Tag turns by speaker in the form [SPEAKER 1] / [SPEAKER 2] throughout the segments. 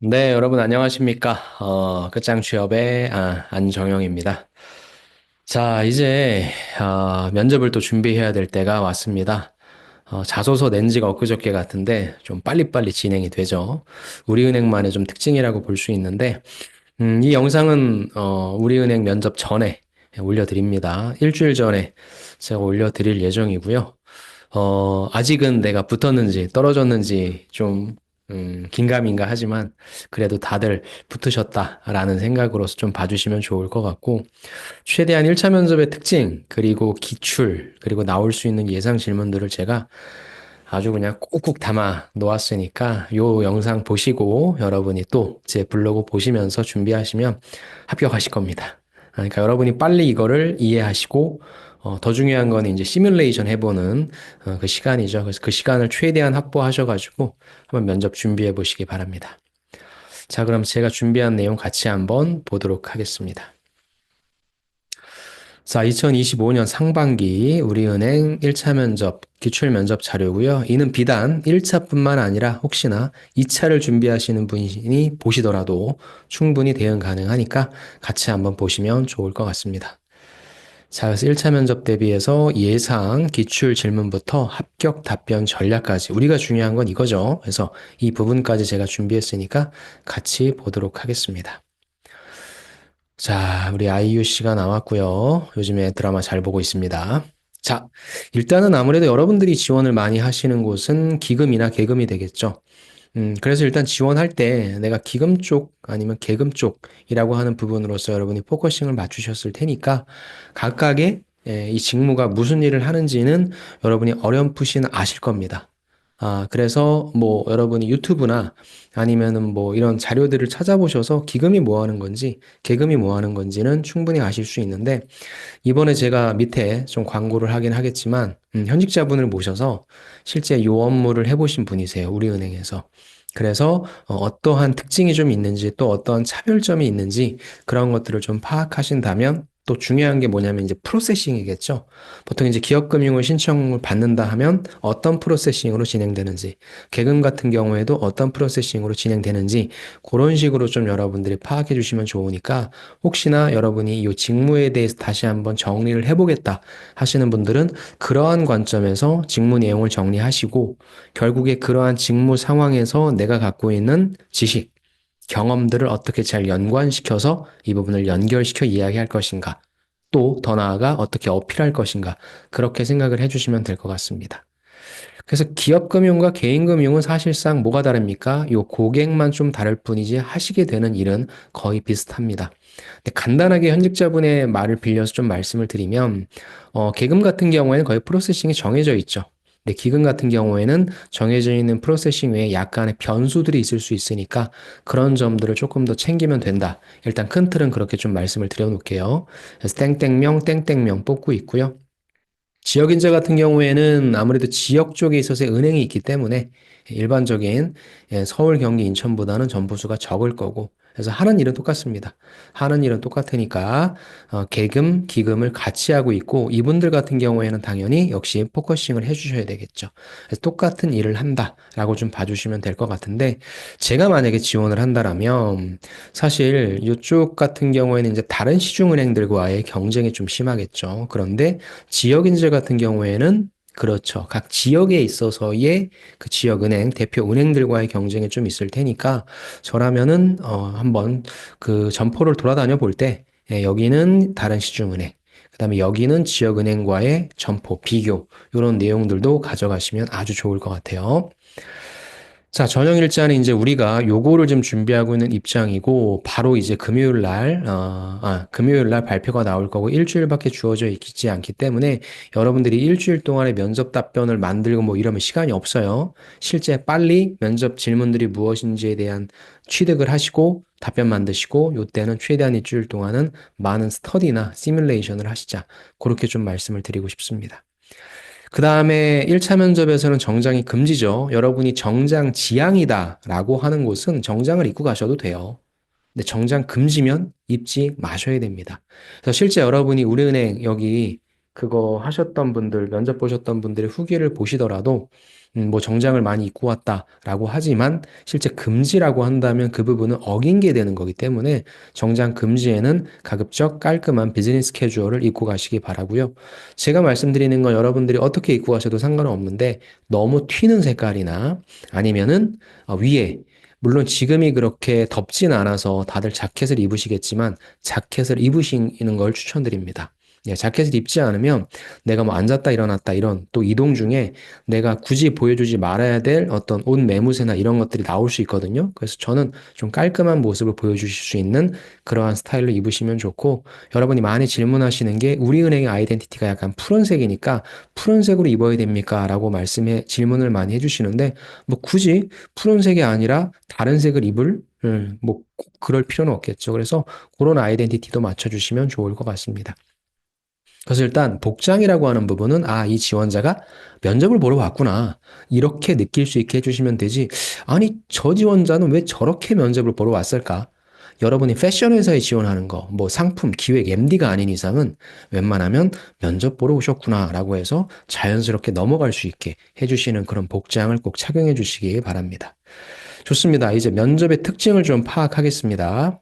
[SPEAKER 1] 네, 여러분 안녕하십니까? 끝장 취업의 안정영입니다. 자, 이제 면접을 또 준비해야 될 때가 왔습니다. 자소서 낸 지가 엊그저께 같은데 좀 빨리빨리 진행이 되죠. 우리은행만의 좀 특징이라고 볼 수 있는데 이 영상은 우리은행 면접 전에 올려드립니다. 일주일 전에 제가 올려드릴 예정이고요. 아직은 내가 붙었는지 떨어졌는지 좀, 긴가민가 하지만 그래도 다들 붙으셨다라는 생각으로서 좀 봐주시면 좋을 것 같고, 최대한 1차 면접의 특징, 그리고 기출, 그리고 나올 수 있는 예상 질문들을 제가 아주 그냥 꾹꾹 담아 놓았으니까 요 영상 보시고 여러분이 또 제 블로그 보시면서 준비하시면 합격하실 겁니다. 그러니까 여러분이 빨리 이거를 이해하시고 더 중요한 건 이제 시뮬레이션 해보는 그 시간이죠. 그래서 그 시간을 최대한 확보하셔가지고 한번 면접 준비해 보시기 바랍니다. 자, 그럼 제가 준비한 내용 같이 한번 보도록 하겠습니다. 자, 2025년 상반기 우리은행 1차 면접, 기출 면접 자료고요. 이는 비단 1차뿐만 아니라 혹시나 2차를 준비하시는 분이 보시더라도 충분히 대응 가능하니까 같이 한번 보시면 좋을 것 같습니다. 자, 그래서 1차 면접 대비해서 예상 기출 질문부터 합격 답변 전략까지 우리가 중요한 건 이거죠. 그래서 이 부분까지 제가 준비했으니까 같이 보도록 하겠습니다. 자, 우리 아이유 씨가 나왔고요. 요즘에 드라마 잘 보고 있습니다. 자, 일단은 아무래도 여러분들이 지원을 많이 하시는 곳은 기금이나 계금이 되겠죠. 그래서 일단 지원할 때 내가 기금 쪽 아니면 계금 쪽이라고 하는 부분으로서 여러분이 포커싱을 맞추셨을 테니까 각각의 이 직무가 무슨 일을 하는지는 여러분이 어렴풋이는 아실 겁니다. 그래서 뭐 여러분이 유튜브나 아니면은 뭐 이런 자료들을 찾아보셔서 기금이 뭐 하는 건지, 계금이 뭐 하는 건지는 충분히 아실 수 있는데, 이번에 제가 밑에 좀 광고를 하긴 하겠지만, 현직자분을 모셔서 실제 요 업무를 해보신 분이세요. 우리은행에서. 그래서 어떠한 특징이 좀 있는지 또 어떠한 차별점이 있는지 그런 것들을 좀 파악하신다면 또 중요한 게 뭐냐면 이제 프로세싱이겠죠. 보통 이제 기업금융을 신청을 받는다 하면 어떤 프로세싱으로 진행되는지, 계금 같은 경우에도 어떤 프로세싱으로 진행되는지 그런 식으로 좀 여러분들이 파악해 주시면 좋으니까 혹시나 여러분이 이 직무에 대해서 다시 한번 정리를 해보겠다 하시는 분들은 그러한 관점에서 직무 내용을 정리하시고 결국에 그러한 직무 상황에서 내가 갖고 있는 지식, 경험들을 어떻게 잘 연관시켜서 이 부분을 연결시켜 이야기할 것인가. 또 더 나아가 어떻게 어필할 것인가. 그렇게 생각을 해주시면 될 것 같습니다. 그래서 기업금융과 개인금융은 사실상 뭐가 다릅니까? 요 고객만 좀 다를 뿐이지 하시게 되는 일은 거의 비슷합니다. 근데 간단하게 현직자분의 말을 빌려서 좀 말씀을 드리면, 계금 같은 경우에는 거의 프로세싱이 정해져 있죠. 근데 기금 같은 경우에는 정해져 있는 프로세싱 외에 약간의 변수들이 있을 수 있으니까 그런 점들을 조금 더 챙기면 된다. 일단 큰 틀은 그렇게 좀 말씀을 드려놓을게요. 그래서 땡땡명, 땡땡명 뽑고 있고요. 지역인재 같은 경우에는 아무래도 지역 쪽에 있어서 은행이 있기 때문에 일반적인 서울, 경기, 인천보다는 점포수가 적을 거고 그래서 하는 일은 똑같습니다. 하는 일은 똑같으니까 계금, 기금을 같이 하고 있고 이분들 같은 경우에는 당연히 역시 포커싱을 해주셔야 되겠죠. 그래서 똑같은 일을 한다라고 좀 봐주시면 될 것 같은데 제가 만약에 지원을 한다라면 사실 이쪽 같은 경우에는 이제 다른 시중은행들과의 경쟁이 좀 심하겠죠. 그런데 지역인재 같은 경우에는 그렇죠. 각 지역에 있어서의 그 지역은행, 대표 은행들과의 경쟁이 좀 있을 테니까 저라면은 한번 그 점포를 돌아다녀 볼 때 여기는 다른 시중은행, 그다음에 여기는 지역은행과의 점포 비교 이런 내용들도 가져가시면 아주 좋을 것 같아요. 자, 전형 일자는 이제 우리가 요거를 좀 준비하고 있는 입장이고, 바로 이제 금요일 날 발표가 나올 거고, 일주일밖에 주어져 있지 않기 때문에, 여러분들이 일주일 동안에 면접 답변을 만들고 뭐 이러면 시간이 없어요. 실제 빨리 면접 질문들이 무엇인지에 대한 취득을 하시고, 답변 만드시고, 요때는 최대한 일주일 동안은 많은 스터디나 시뮬레이션을 하시자. 그렇게 좀 말씀을 드리고 싶습니다. 그 다음에 1차 면접에서는 정장이 금지죠. 여러분이 정장 지향이다라고 하는 곳은 정장을 입고 가셔도 돼요. 근데 정장 금지면 입지 마셔야 됩니다. 그래서 실제 여러분이 우리은행 여기 그거 하셨던 분들, 면접 보셨던 분들의 후기를 보시더라도 뭐 정장을 많이 입고 왔다라고 하지만 실제 금지라고 한다면 그 부분은 어긴 게 되는 거기 때문에 정장 금지에는 가급적 깔끔한 비즈니스 캐주얼을 입고 가시기 바라고요. 제가 말씀드리는 건 여러분들이 어떻게 입고 가셔도 상관은 없는데 너무 튀는 색깔이나 아니면은 위에 물론 지금이 그렇게 덥진 않아서 다들 자켓을 입으시겠지만 자켓을 입으시는 걸 추천드립니다. 예, 자켓을 입지 않으면 내가 뭐 앉았다 일어났다 이런 또 이동 중에 내가 굳이 보여주지 말아야 될 어떤 옷 매무새나 이런 것들이 나올 수 있거든요. 그래서 저는 좀 깔끔한 모습을 보여주실 수 있는 그러한 스타일로 입으시면 좋고 여러분이 많이 질문하시는 게 우리은행의 아이덴티티가 약간 푸른색이니까 푸른색으로 입어야 됩니까? 라고 질문을 많이 해주시는데 뭐 굳이 푸른색이 아니라 다른 색을 입을 뭐 꼭 그럴 필요는 없겠죠. 그래서 그런 아이덴티티도 맞춰주시면 좋을 것 같습니다. 그래서 일단 복장이라고 하는 부분은 이 지원자가 면접을 보러 왔구나. 이렇게 느낄 수 있게 해주시면 되지. 아니, 저 지원자는 왜 저렇게 면접을 보러 왔을까? 여러분이 패션 회사에 지원하는 거, 뭐 상품, 기획, MD가 아닌 이상은 웬만하면 면접 보러 오셨구나라고 해서 자연스럽게 넘어갈 수 있게 해주시는 그런 복장을 꼭 착용해 주시기 바랍니다. 좋습니다. 이제 면접의 특징을 좀 파악하겠습니다.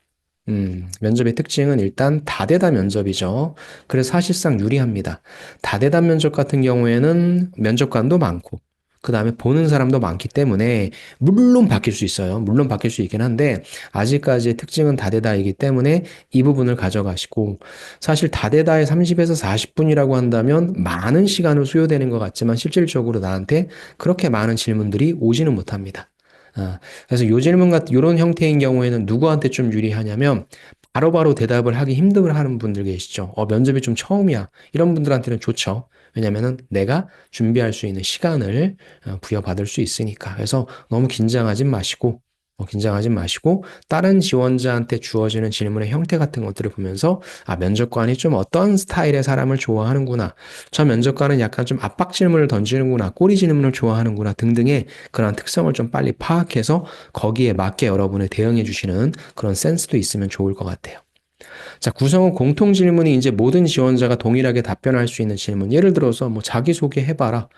[SPEAKER 1] 면접의 특징은 일단 다대다 면접이죠. 그래서 사실상 유리합니다. 다대다 면접 같은 경우에는 면접관도 많고, 그 다음에 보는 사람도 많기 때문에, 물론 바뀔 수 있어요. 물론 바뀔 수 있긴 한데, 아직까지의 특징은 다대다이기 때문에 이 부분을 가져가시고, 사실 다대다에 30에서 40분이라고 한다면 많은 시간을 소요되는 것 같지만, 실질적으로 나한테 그렇게 많은 질문들이 오지는 못합니다. 그래서 요 질문 같은, 요런 형태인 경우에는 누구한테 좀 유리하냐면, 바로바로 대답을 하기 힘들어 하는 분들 계시죠. 면접이 좀 처음이야. 이런 분들한테는 좋죠. 왜냐면은 내가 준비할 수 있는 시간을 부여받을 수 있으니까. 그래서 너무 긴장하지 마시고, 다른 지원자한테 주어지는 질문의 형태 같은 것들을 보면서, 면접관이 좀 어떤 스타일의 사람을 좋아하는구나. 저 면접관은 약간 좀 압박 질문을 던지는구나. 꼬리 질문을 좋아하는구나. 등등의 그런 특성을 좀 빨리 파악해서 거기에 맞게 여러분을 대응해 주시는 그런 센스도 있으면 좋을 것 같아요. 자, 구성은 공통 질문이 이제 모든 지원자가 동일하게 답변할 수 있는 질문. 예를 들어서 뭐 자기소개 해봐라.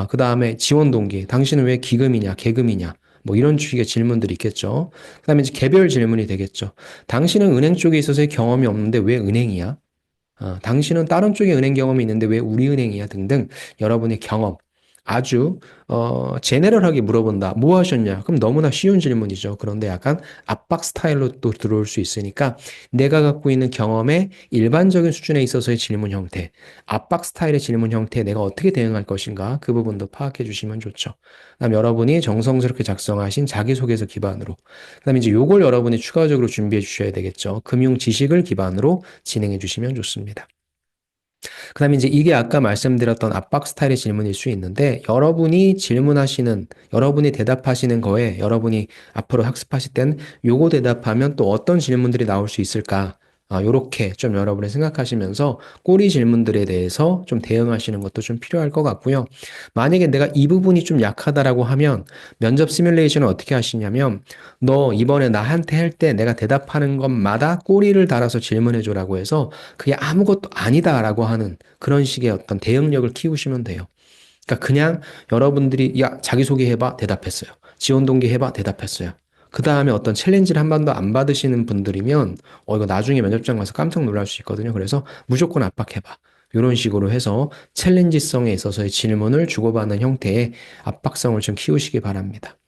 [SPEAKER 1] 그 다음에 지원 동기. 당신은 왜 기금이냐, 계금이냐. 뭐 이런 식의 질문들이 있겠죠. 그 다음에 이제 개별 질문이 되겠죠. 당신은 은행 쪽에 있어서의 경험이 없는데 왜 은행이야? 당신은 다른 쪽에 은행 경험이 있는데 왜 우리은행이야? 등등 여러분의 경험. 아주 제네럴하게 물어본다. 뭐 하셨냐? 그럼 너무나 쉬운 질문이죠. 그런데 약간 압박 스타일로 또 들어올 수 있으니까 내가 갖고 있는 경험의 일반적인 수준에 있어서의 질문 형태, 압박 스타일의 질문 형태에 내가 어떻게 대응할 것인가 그 부분도 파악해 주시면 좋죠. 그다음 여러분이 정성스럽게 작성하신 자기소개서 기반으로 그다음에 이제 요걸 여러분이 추가적으로 준비해 주셔야 되겠죠. 금융 지식을 기반으로 진행해 주시면 좋습니다. 그다음에 이제 이게 아까 말씀드렸던 압박 스타일의 질문일 수 있는데 여러분이 대답하시는 거에 여러분이 앞으로 학습하실 때는 요거 대답하면 또 어떤 질문들이 나올 수 있을까? 요렇게 좀 여러분이 생각하시면서 꼬리 질문들에 대해서 좀 대응하시는 것도 좀 필요할 것 같고요. 만약에 내가 이 부분이 좀 약하다라고 하면 면접 시뮬레이션을 어떻게 하시냐면 너 이번에 나한테 할 때 내가 대답하는 것마다 꼬리를 달아서 질문해줘라고 해서 그게 아무것도 아니다라고 하는 그런 식의 어떤 대응력을 키우시면 돼요. 그러니까 그냥 여러분들이 야, 자기소개 해봐 대답했어요. 지원 동기 해봐 대답했어요. 그 다음에 어떤 챌린지를 한 번도 안 받으시는 분들이면 이거 나중에 면접장 가서 깜짝 놀랄 수 있거든요. 그래서 무조건 압박해봐. 이런 식으로 해서 챌린지성에 있어서의 질문을 주고받는 형태의 압박성을 좀 키우시기 바랍니다.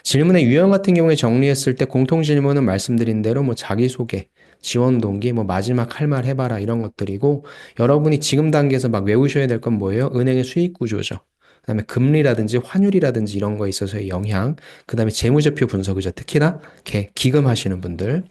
[SPEAKER 1] 질문의 유형 같은 경우에 정리했을 때 공통 질문은 말씀드린 대로 뭐 자기소개, 지원 동기, 뭐 마지막 할 말 해봐라 이런 것들이고 여러분이 지금 단계에서 막 외우셔야 될 건 뭐예요? 은행의 수익 구조죠. 그다음에 금리라든지 환율이라든지 이런 거에 있어서의 영향, 그다음에 재무제표 분석이죠. 특히나 기금하시는 분들.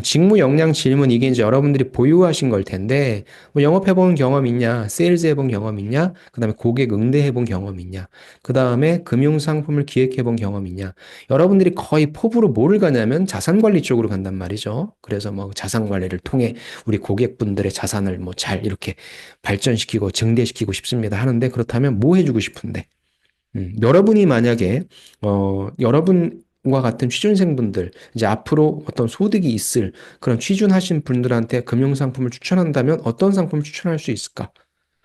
[SPEAKER 1] 직무 역량 질문 이게 이제 여러분들이 보유하신 걸 텐데 뭐 영업해본 경험 있냐, 세일즈 해본 경험 있냐, 그다음에 고객 응대해본 경험 있냐, 그다음에 금융상품을 기획해본 경험 있냐. 여러분들이 거의 포부로 뭐를 가냐면 자산관리 쪽으로 간단 말이죠. 그래서 뭐 자산관리를 통해 우리 고객분들의 자산을 뭐 잘 이렇게 발전시키고 증대시키고 싶습니다 하는데 그렇다면 뭐 해주고 싶은데 여러분이 만약에 여러분과 같은 취준생분들 이제 앞으로 어떤 소득이 있을 그런 취준하신 분들한테 금융상품을 추천한다면 어떤 상품을 추천할 수 있을까?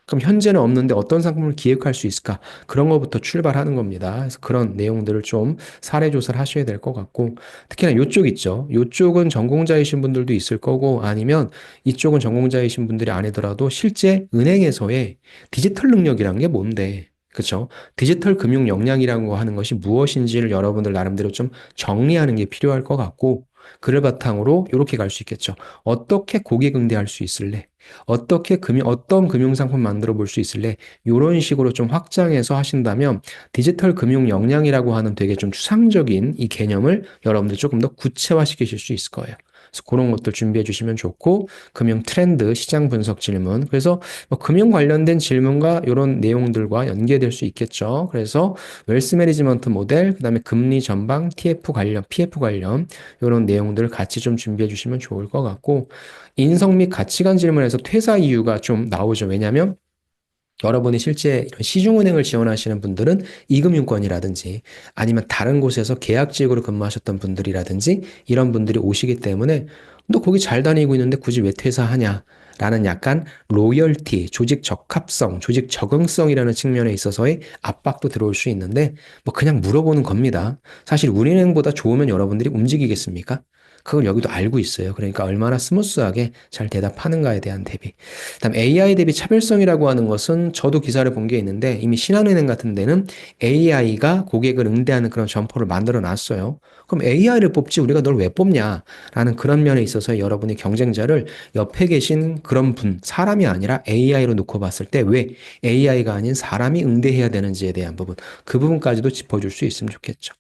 [SPEAKER 1] 그럼 현재는 없는데 어떤 상품을 기획할 수 있을까? 그런 것부터 출발하는 겁니다. 그래서 그런 내용들을 좀 사례 조사를 하셔야 될 것 같고, 특히나 이쪽 있죠. 이쪽은 전공자이신 분들도 있을 거고, 아니면 이쪽은 전공자이신 분들이 아니더라도 실제 은행에서의 디지털 능력이란 게 뭔데? 그렇죠? 디지털 금융 역량이라고 하는 것이 무엇인지를 여러분들 나름대로 좀 정리하는 게 필요할 것 같고, 그를 바탕으로 이렇게 갈 수 있겠죠. 어떻게 고객 응대할 수 있을래? 어떤 금융상품 만들어 볼 수 있을래? 이런 식으로 좀 확장해서 하신다면 디지털 금융 역량이라고 하는 되게 좀 추상적인 이 개념을 여러분들 조금 더 구체화시키실 수 있을 거예요. 그래서 그런 것들 준비해 주시면 좋고, 금융 트렌드, 시장 분석 질문. 그래서 뭐 금융 관련된 질문과 이런 내용들과 연계될 수 있겠죠. 그래서 웰스 매니지먼트 모델, 그다음에 금리 전방, TF 관련, PF 관련 이런 내용들을 같이 좀 준비해 주시면 좋을 것 같고, 인성 및 가치관 질문에서 퇴사 이유가 좀 나오죠. 왜냐하면 여러분이 실제 이런 시중은행을 지원하시는 분들은 이금융권이라든지 아니면 다른 곳에서 계약직으로 근무하셨던 분들이라든지 이런 분들이 오시기 때문에 너 거기 잘 다니고 있는데 굳이 왜 퇴사하냐? 라는 약간 로열티, 조직 적합성, 조직 적응성이라는 측면에 있어서의 압박도 들어올 수 있는데 뭐 그냥 물어보는 겁니다. 사실 우리은행보다 좋으면 여러분들이 움직이겠습니까? 그걸 여기도 알고 있어요. 그러니까 얼마나 스무스하게 잘 대답하는가에 대한 대비. 다음 AI 대비 차별성이라고 하는 것은 저도 기사를 본 게 있는데 이미 신한은행 같은 데는 AI가 고객을 응대하는 그런 점포를 만들어 놨어요. 그럼 AI를 뽑지 우리가 널 왜 뽑냐라는 그런 면에 있어서 여러분이 경쟁자를 옆에 계신 그런 분, 사람이 아니라 AI로 놓고 봤을 때 왜 AI가 아닌 사람이 응대해야 되는지에 대한 부분, 그 부분까지도 짚어줄 수 있으면 좋겠죠.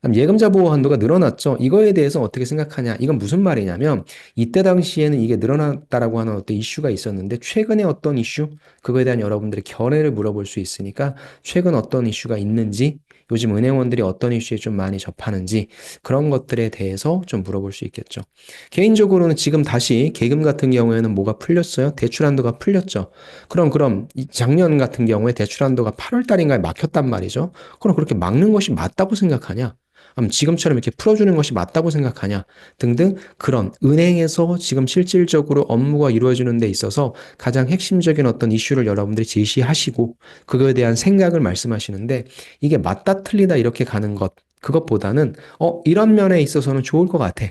[SPEAKER 1] 그럼 예금자 보호 한도가 늘어났죠. 이거에 대해서 어떻게 생각하냐? 이건 무슨 말이냐면 이때 당시에는 이게 늘어났다라고 하는 어떤 이슈가 있었는데 최근에 어떤 이슈? 그거에 대한 여러분들의 견해를 물어볼 수 있으니까 최근 어떤 이슈가 있는지 요즘 은행원들이 어떤 이슈에 좀 많이 접하는지 그런 것들에 대해서 좀 물어볼 수 있겠죠. 개인적으로는 지금 다시 계금 같은 경우에는 뭐가 풀렸어요? 대출 한도가 풀렸죠. 그럼 이 작년 같은 경우에 대출 한도가 8월 달인가에 막혔단 말이죠. 그럼 그렇게 막는 것이 맞다고 생각하냐? 지금처럼 이렇게 풀어주는 것이 맞다고 생각하냐? 등등 그런 은행에서 지금 실질적으로 업무가 이루어지는 데 있어서 가장 핵심적인 어떤 이슈를 여러분들이 제시하시고 그거에 대한 생각을 말씀하시는데 이게 맞다 틀리다 이렇게 가는 것 그것보다는 이런 면에 있어서는 좋을 것 같아.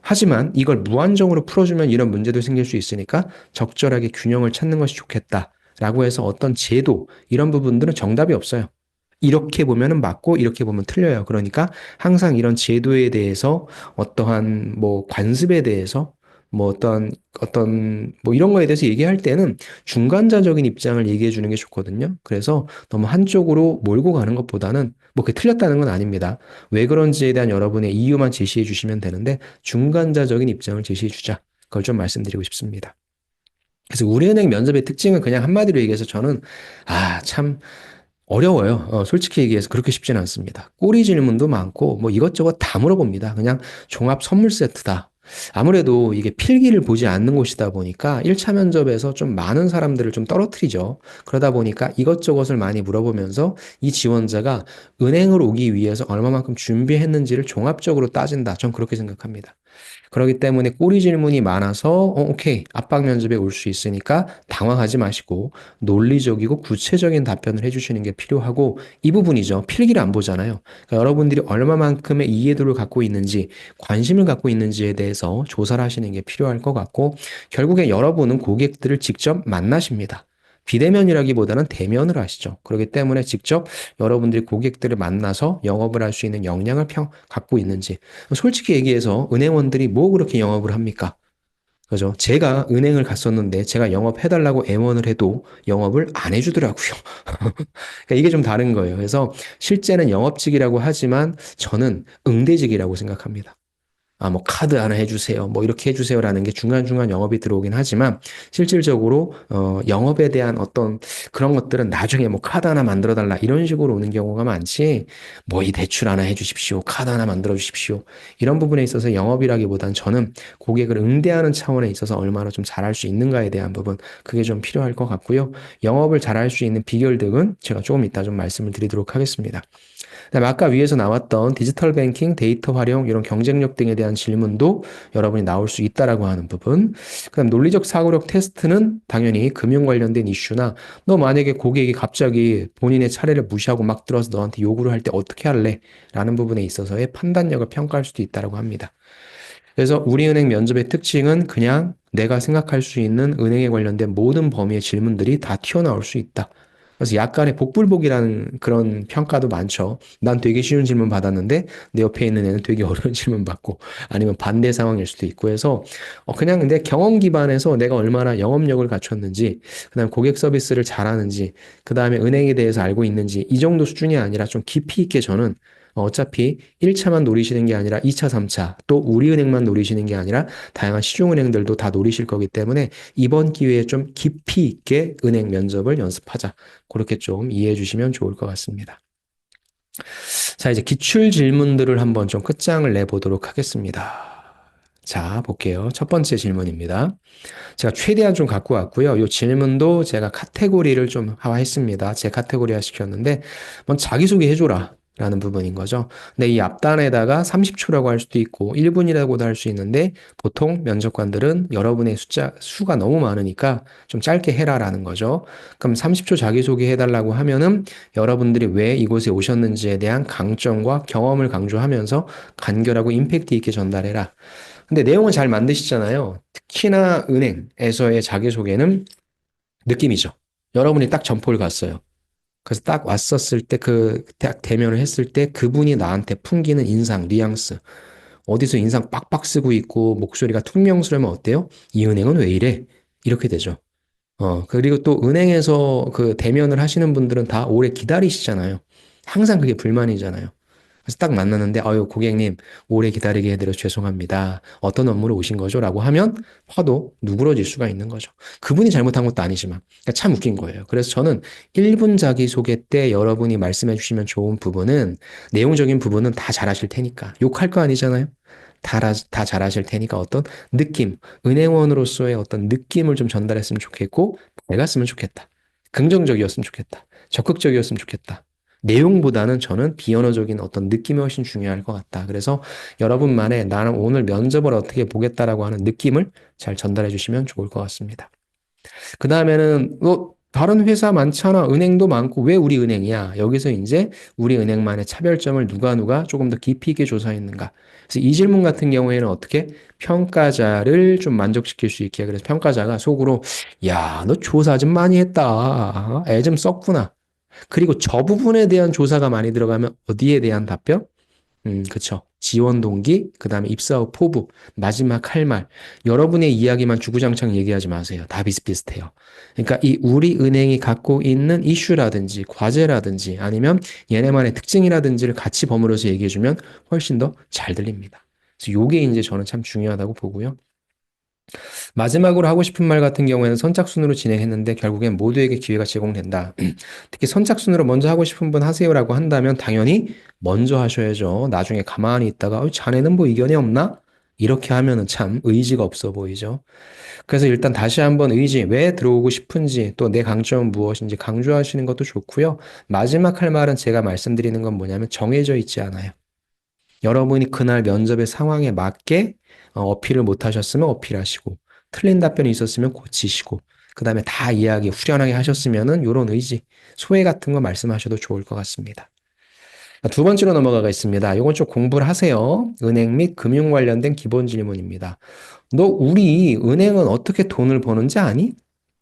[SPEAKER 1] 하지만 이걸 무한정으로 풀어주면 이런 문제도 생길 수 있으니까 적절하게 균형을 찾는 것이 좋겠다. 라고 해서 어떤 제도, 이런 부분들은 정답이 없어요. 이렇게 보면은 맞고 이렇게 보면 틀려요. 그러니까 항상 이런 제도에 대해서 어떠한 뭐 관습에 대해서 뭐 어떤 뭐 이런 거에 대해서 얘기할 때는 중간자적인 입장을 얘기해 주는 게 좋거든요. 그래서 너무 한쪽으로 몰고 가는 것보다는 뭐 그게 틀렸다는 건 아닙니다. 왜 그런지에 대한 여러분의 이유만 제시해 주시면 되는데 중간자적인 입장을 제시해 주자. 그걸 좀 말씀드리고 싶습니다. 그래서 우리은행 면접의 특징은 그냥 한마디로 얘기해서 저는 참 어려워요. 솔직히 얘기해서 그렇게 쉽지는 않습니다. 꼬리 질문도 많고, 뭐 이것저것 다 물어봅니다. 그냥 종합 선물 세트다. 아무래도 이게 필기를 보지 않는 곳이다 보니까 1차 면접에서 좀 많은 사람들을 좀 떨어뜨리죠. 그러다 보니까 이것저것을 많이 물어보면서 이 지원자가 은행을 오기 위해서 얼마만큼 준비했는지를 종합적으로 따진다. 전 그렇게 생각합니다. 그렇기 때문에 꼬리 질문이 많아서 오케이 압박 면접에 올 수 있으니까 당황하지 마시고 논리적이고 구체적인 답변을 해주시는 게 필요하고 이 부분이죠. 필기를 안 보잖아요. 그러니까 여러분들이 얼마만큼의 이해도를 갖고 있는지 관심을 갖고 있는지에 대해서 조사를 하시는 게 필요할 것 같고 결국에 여러분은 고객들을 직접 만나십니다. 비대면이라기보다는 대면을 하시죠. 그렇기 때문에 직접 여러분들이 고객들을 만나서 영업을 할 수 있는 역량을 갖고 있는지 솔직히 얘기해서 은행원들이 뭐 그렇게 영업을 합니까? 그죠? 제가 은행을 갔었는데 제가 영업해달라고 애원을 해도 영업을 안 해주더라고요. 그러니까 이게 좀 다른 거예요. 그래서 실제는 영업직이라고 하지만 저는 응대직이라고 생각합니다. 뭐 카드 하나 해주세요. 뭐 이렇게 해주세요라는 게 중간중간 영업이 들어오긴 하지만 실질적으로 영업에 대한 어떤 그런 것들은 나중에 뭐 카드 하나 만들어 달라 이런 식으로 오는 경우가 많지 뭐 이 대출 하나 해주십시오. 카드 하나 만들어 주십시오. 이런 부분에 있어서 영업이라기보단 저는 고객을 응대하는 차원에 있어서 얼마나 좀 잘할 수 있는가에 대한 부분 그게 좀 필요할 것 같고요. 영업을 잘할 수 있는 비결 등은 제가 조금 이따 좀 말씀을 드리도록 하겠습니다. 그다음에 아까 위에서 나왔던 디지털 뱅킹, 데이터 활용, 이런 경쟁력 등에 대한 질문도 여러분이 나올 수 있다라고 하는 부분. 그다음 논리적 사고력 테스트는 당연히 금융 관련된 이슈나 너 만약에 고객이 갑자기 본인의 차례를 무시하고 막 들어서 너한테 요구를 할 때 어떻게 할래? 라는 부분에 있어서의 판단력을 평가할 수도 있다라고 합니다. 그래서 우리은행 면접의 특징은 그냥 내가 생각할 수 있는 은행에 관련된 모든 범위의 질문들이 다 튀어나올 수 있다. 그래서 약간의 복불복이라는 그런 평가도 많죠. 난 되게 쉬운 질문 받았는데 내 옆에 있는 애는 되게 어려운 질문 받고 아니면 반대 상황일 수도 있고 해서 그냥 내 경험 기반에서 내가 얼마나 영업력을 갖췄는지, 그다음 고객 서비스를 잘하는지, 그다음에 은행에 대해서 알고 있는지 이 정도 수준이 아니라 좀 깊이 있게 저는 어차피 1차만 노리시는 게 아니라 2차, 3차, 또 우리은행만 노리시는 게 아니라 다양한 시중은행들도 다 노리실 거기 때문에 이번 기회에 좀 깊이 있게 은행 면접을 연습하자. 그렇게 좀 이해해 주시면 좋을 것 같습니다. 자, 이제 기출 질문들을 한번 좀 끝장을 내보도록 하겠습니다. 자, 볼게요. 첫 번째 질문입니다. 제가 최대한 좀 갖고 왔고요. 이 질문도 제가 카테고리를 좀 하화했습니다. 제 카테고리화 시켰는데, 먼저 자기소개 해줘라. 라는 부분인 거죠. 근데 이 앞단에다가 30초라고 할 수도 있고 1분이라고도 할 수 있는데 보통 면접관들은 여러분의 수가 너무 많으니까 좀 짧게 해라라는 거죠. 그럼 30초 자기소개 해달라고 하면은 여러분들이 왜 이곳에 오셨는지에 대한 강점과 경험을 강조하면서 간결하고 임팩트 있게 전달해라. 근데 내용은 잘 만드시잖아요. 특히나 은행에서의 자기소개는 느낌이죠. 여러분이 딱 점포를 갔어요. 그래서 딱 왔었을 때 딱 대면을 했을 때 그분이 나한테 풍기는 인상, 뉘앙스. 어디서 인상 빡빡 쓰고 있고 목소리가 퉁명스러우면 어때요? 이 은행은 왜 이래? 이렇게 되죠. 그리고 또 은행에서 그 대면을 하시는 분들은 다 오래 기다리시잖아요. 항상 그게 불만이잖아요. 그래서 딱 만났는데, 아유, 고객님, 오래 기다리게 해드려 죄송합니다. 어떤 업무로 오신 거죠? 라고 하면 화도 누그러질 수가 있는 거죠. 그분이 잘못한 것도 아니지만. 그러니까 참 웃긴 거예요. 그래서 저는 1분 자기소개 때 여러분이 말씀해 주시면 좋은 부분은, 내용적인 부분은 다 잘하실 테니까. 욕할 거 아니잖아요? 다 잘하실 테니까 어떤 느낌, 은행원으로서의 어떤 느낌을 좀 전달했으면 좋겠고, 밝았으면 좋겠다. 긍정적이었으면 좋겠다. 적극적이었으면 좋겠다. 내용보다는 저는 비언어적인 어떤 느낌이 훨씬 중요할 것 같다. 그래서 여러분만의 나는 오늘 면접을 어떻게 보겠다라고 하는 느낌을 잘 전달해 주시면 좋을 것 같습니다. 그 다음에는 뭐 다른 회사 많잖아. 은행도 많고 왜 우리 은행이야? 여기서 이제 우리 은행만의 차별점을 누가 조금 더 깊이 있게 조사했는가? 그래서 이 질문 같은 경우에는 어떻게 평가자를 좀 만족시킬 수 있게, 그래서 평가자가 속으로 야, 너 조사 좀 많이 했다. 애 좀 썼구나. 그리고 저 부분에 대한 조사가 많이 들어가면 어디에 대한 답변? 그쵸. 지원 동기, 그 다음에 입사 후 포부, 마지막 할 말. 여러분의 이야기만 주구장창 얘기하지 마세요. 다 비슷비슷해요. 그러니까 이 우리 은행이 갖고 있는 이슈라든지 과제라든지 아니면 얘네만의 특징이라든지를 같이 버무려서 얘기해주면 훨씬 더 잘 들립니다. 그래서 요게 이제 저는 참 중요하다고 보고요. 마지막으로 하고 싶은 말 같은 경우에는 선착순으로 진행했는데 결국엔 모두에게 기회가 제공된다. 특히 선착순으로 먼저 하고 싶은 분 하세요라고 한다면 당연히 먼저 하셔야죠. 나중에 가만히 있다가 자네는 뭐 이견이 없나? 이렇게 하면은 참 의지가 없어 보이죠. 그래서 일단 다시 한번 의지, 왜 들어오고 싶은지, 또 내 강점은 무엇인지 강조하시는 것도 좋고요. 마지막 할 말은 제가 말씀드리는 건 뭐냐면 정해져 있지 않아요. 여러분이 그날 면접의 상황에 맞게 어필을 못 하셨으면 어필하시고, 틀린 답변이 있었으면 고치시고, 그 다음에 다 이야기 후련하게 하셨으면은 요런 의지, 소회 같은 거 말씀하셔도 좋을 것 같습니다. 두 번째로 넘어가겠습니다. 이건 좀 공부를 하세요. 은행 및 금융 관련된 기본 질문입니다. 너 우리 은행은 어떻게 돈을 버는지 아니?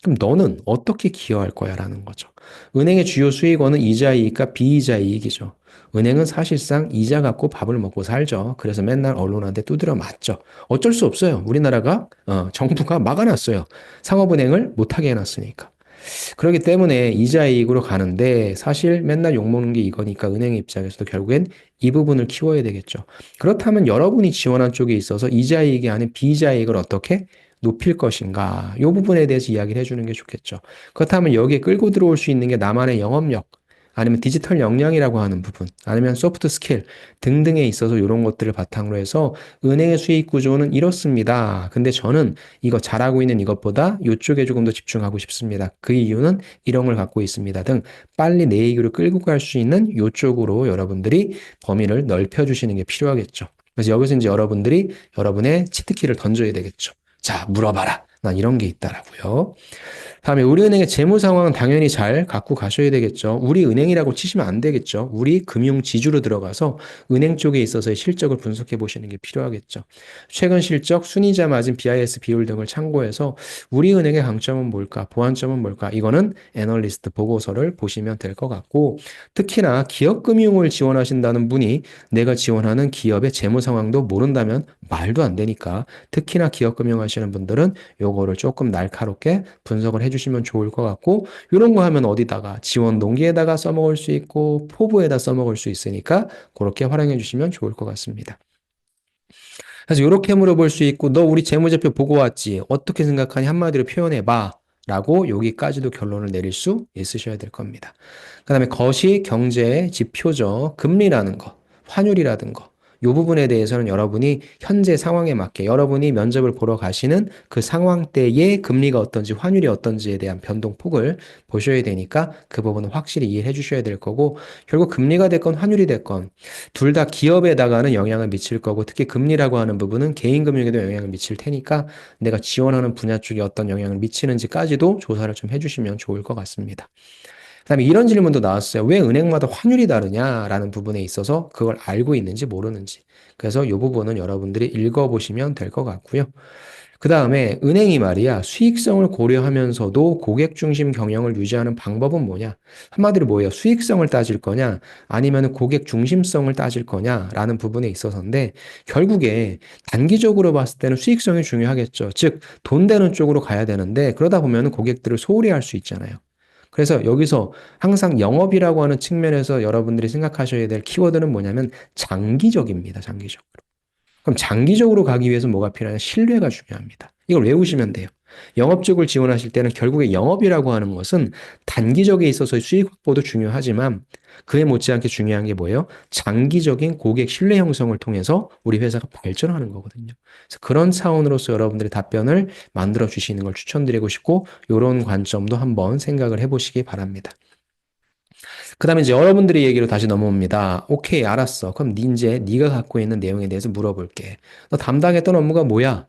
[SPEAKER 1] 그럼 너는 어떻게 기여할 거야? 라는 거죠. 은행의 주요 수익원은 이자이익과 비이자 이익이죠. 은행은 사실상 이자 갖고 밥을 먹고 살죠. 그래서 맨날 언론한테 두드려 맞죠. 어쩔 수 없어요. 우리나라가 정부가 막아놨어요. 상업은행을 못하게 해놨으니까. 그렇기 때문에 이자이익으로 가는데 사실 맨날 욕먹는 게 이거니까 은행 입장에서도 결국엔 이 부분을 키워야 되겠죠. 그렇다면 여러분이 지원한 쪽에 있어서 이자이익이 아닌 비이자이익을 어떻게 높일 것인가? 이 부분에 대해서 이야기를 해주는 게 좋겠죠. 그렇다면 여기에 끌고 들어올 수 있는 게 나만의 영업력, 아니면 디지털 역량이라고 하는 부분, 아니면 소프트 스킬 등등에 있어서 이런 것들을 바탕으로 해서 은행의 수익 구조는 이렇습니다. 근데 저는 이거 잘하고 있는 이것보다 이쪽에 조금 더 집중하고 싶습니다. 그 이유는 이런 걸 갖고 있습니다. 등 빨리 내 얘기로 끌고 갈 수 있는 이쪽으로 여러분들이 범위를 넓혀주시는 게 필요하겠죠. 그래서 여기서 이제 여러분들이 여러분의 치트키를 던져야 되겠죠. 자, 물어봐라. 난 이런 게 있다라고요. 다음에 우리은행의 재무 상황은 당연히 잘 갖고 가셔야 되겠죠. 우리은행이라고 치시면 안 되겠죠. 우리 금융지주로 들어가서 은행 쪽에 있어서의 실적을 분석해 보시는 게 필요하겠죠. 최근 실적, 순이자 마진, BIS 비율 등을 참고해서 우리은행의 강점은 뭘까, 보완점은 뭘까, 이거는 애널리스트 보고서를 보시면 될 것 같고, 특히나 기업금융을 지원하신다는 분이 내가 지원하는 기업의 재무 상황도 모른다면 말도 안 되니까, 특히나 기업금융 하시는 분들은 요거를 조금 날카롭게 분석을 해주시면 좋을 것 같고, 이런 거 하면 어디다가 지원 동기에다가 써먹을 수 있고 포부에다 써먹을 수 있으니까 그렇게 활용해 주시면 좋을 것 같습니다. 그래서 이렇게 물어볼 수 있고, 너 우리 재무제표 보고 왔지? 어떻게 생각하니? 한마디로 표현해 봐. 라고 여기까지도 결론을 내릴 수 있으셔야 될 겁니다. 그 다음에 거시 경제의 지표죠. 금리라는 거, 환율이라든 거. 이 부분에 대해서는 여러분이 현재 상황에 맞게 여러분이 면접을 보러 가시는 그 상황 때의 금리가 어떤지 환율이 어떤지에 대한 변동폭을 보셔야 되니까 그 부분은 확실히 이해해 주셔야 될 거고, 결국 금리가 됐건 환율이 됐건 둘 다 기업에다가는 영향을 미칠 거고, 특히 금리라고 하는 부분은 개인 금융에도 영향을 미칠 테니까 내가 지원하는 분야 쪽에 어떤 영향을 미치는지까지도 조사를 좀 해주시면 좋을 것 같습니다. 그다음에 이런 질문도 나왔어요. 왜 은행마다 환율이 다르냐라는 부분에 있어서 그걸 알고 있는지 모르는지. 그래서 이 부분은 여러분들이 읽어보시면 될 것 같고요. 그 다음에 은행이 말이야, 수익성을 고려하면서도 고객 중심 경영을 유지하는 방법은 뭐냐? 한마디로 뭐예요? 수익성을 따질 거냐? 아니면 고객 중심성을 따질 거냐라는 부분에 있어서인데, 결국에 단기적으로 봤을 때는 수익성이 중요하겠죠. 즉, 돈 되는 쪽으로 가야 되는데, 그러다 보면 고객들을 소홀히 할 수 있잖아요. 그래서 여기서 항상 영업이라고 하는 측면에서 여러분들이 생각하셔야 될 키워드는 뭐냐면 장기적입니다. 장기적. 그럼 장기적으로 가기 위해서 뭐가 필요하냐? 신뢰가 중요합니다. 이걸 외우시면 돼요. 영업 쪽을 지원하실 때는 결국에 영업이라고 하는 것은 단기적에 있어서의 수익 확보도 중요하지만 그에 못지않게 중요한 게 뭐예요? 장기적인 고객 신뢰 형성을 통해서 우리 회사가 발전하는 거거든요. 그래서 그런 차원으로서 여러분들이 답변을 만들어 주시는 걸 추천드리고 싶고, 이런 관점도 한번 생각을 해보시기 바랍니다. 그 다음에 이제 여러분들의 얘기로 다시 넘어옵니다. 오케이, 알았어. 그럼 이제 네가 갖고 있는 내용에 대해서 물어볼게. 너 담당했던 업무가 뭐야?